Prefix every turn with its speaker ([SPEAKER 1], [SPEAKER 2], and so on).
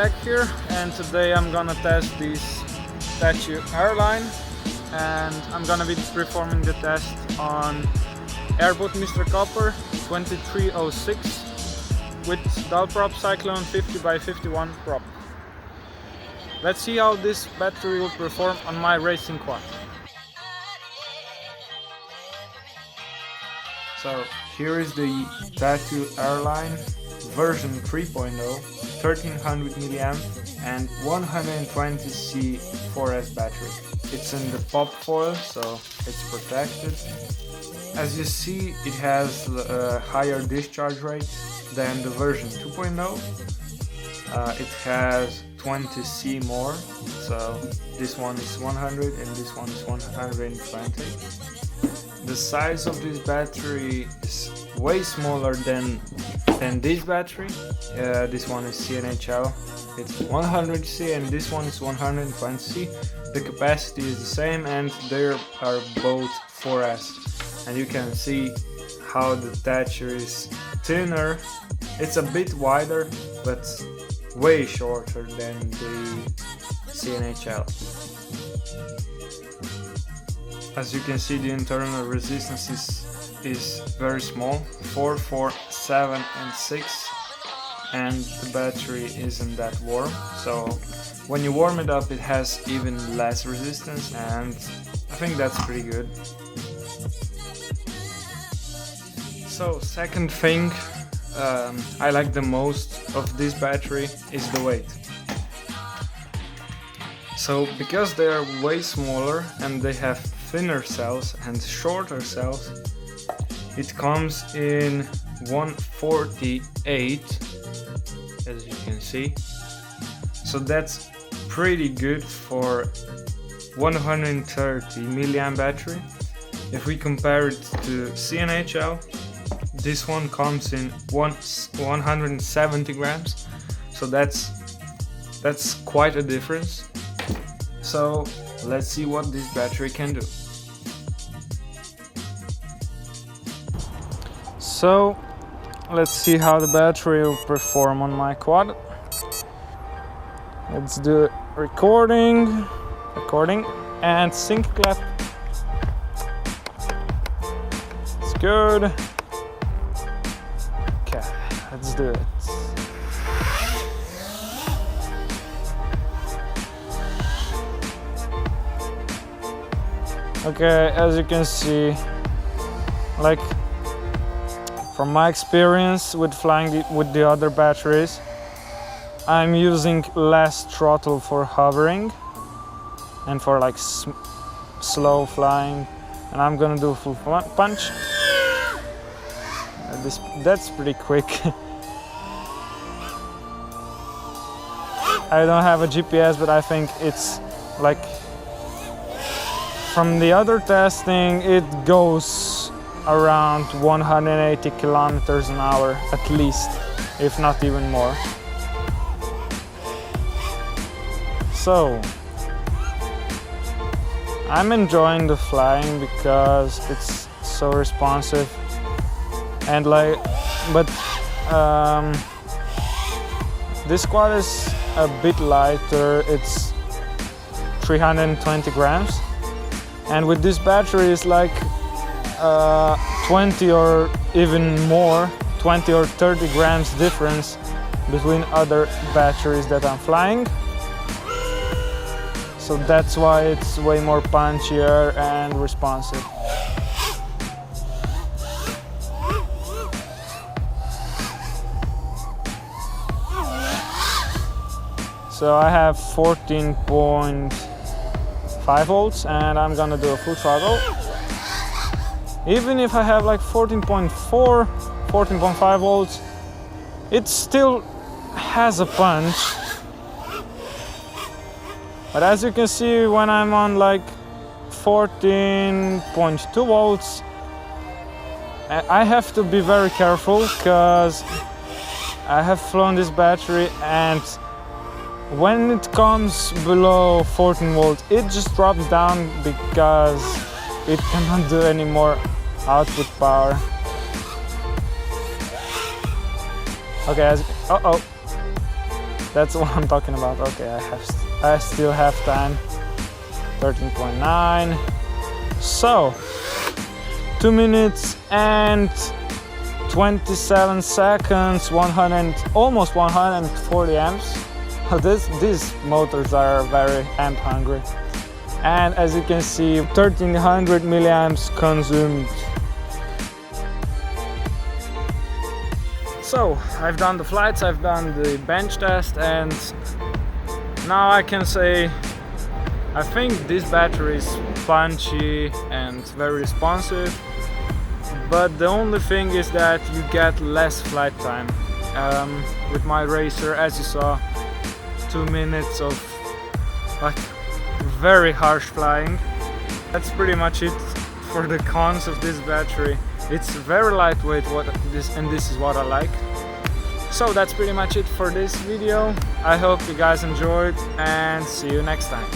[SPEAKER 1] back here, and today I'm gonna test this TATTU airline, and I'm gonna be performing the test on Airboat Mr. Copper 2306 with dual prop Cyclone 50x51 prop. Let's see how this battery will perform on my racing quad. So here is the TATTU airline version 3.0 1300mAh and 120C 4S battery. It's in the pop foil, so it's protected. As you see, it has a higher discharge rate than the version 2.0. It has 20C more, so this one is 100 and this one is 120. The size of this battery is way smaller than this battery. This one is CNHL, it's 100C, and this one is 120C. The capacity is the same and they are both 4S. And you can see how the TATTU is thinner. It's a bit wider, but way shorter than the CNHL. As you can see, the internal resistance is very small, 4, 4, 7 and 6, and the battery isn't that warm, so when you warm it up it has even less resistance, and I think that's pretty good. So second thing I like the most of this battery is the weight. So because they are way smaller and they have thinner cells and shorter cells, it comes in 148, as you can see. So that's pretty good for 130mAh battery. If we compare it to CNHL, this one comes in 170 grams, so that's quite a difference. So let's see what this battery can do. So let's see how the battery will perform on my quad. Let's do recording and sync clap. It's good. Okay, let's do it. Okay, as you can see, like from my experience with flying with the other batteries, I'm using less throttle for hovering and for like slow flying, and I'm gonna do full punch. That's pretty quick. I don't have a GPS, but I think it's like, from the other testing, it goes around 180 kilometers an hour at least, if not even more. So I'm enjoying the flying because it's so responsive, and like, but this quad is a bit lighter. It's 320 grams. And with this battery it's like 20 or even more, 20 or 30 grams difference between other batteries that I'm flying. So that's why it's way more punchier and responsive. So I have 14.5 volts and I'm gonna do a full throttle. Even if I have like 14.4, 14.5 volts, it still has a punch. But as you can see, when I'm on like 14.2 volts, I have to be very careful because I have flown this battery, and when it comes below 14 volts, it just drops down because it cannot do any more output power. Okay,
[SPEAKER 2] That's what I'm talking about. Okay, I still have time. 13.9. So 2 minutes and 27 seconds, almost 140 amps. These motors are very amp hungry. And as you can see, 1300 milliamps consumed. So I've done the flights, I've done the bench test, and now I can say I think this battery is punchy and very responsive, but the only thing is that you get less flight time. With my racer, as you saw, 2 minutes of like very harsh flying. That's pretty much it for the cons of this battery. It's very lightweight, and this is what I like. So that's pretty much it for this video. I hope you guys enjoyed, and see you next time.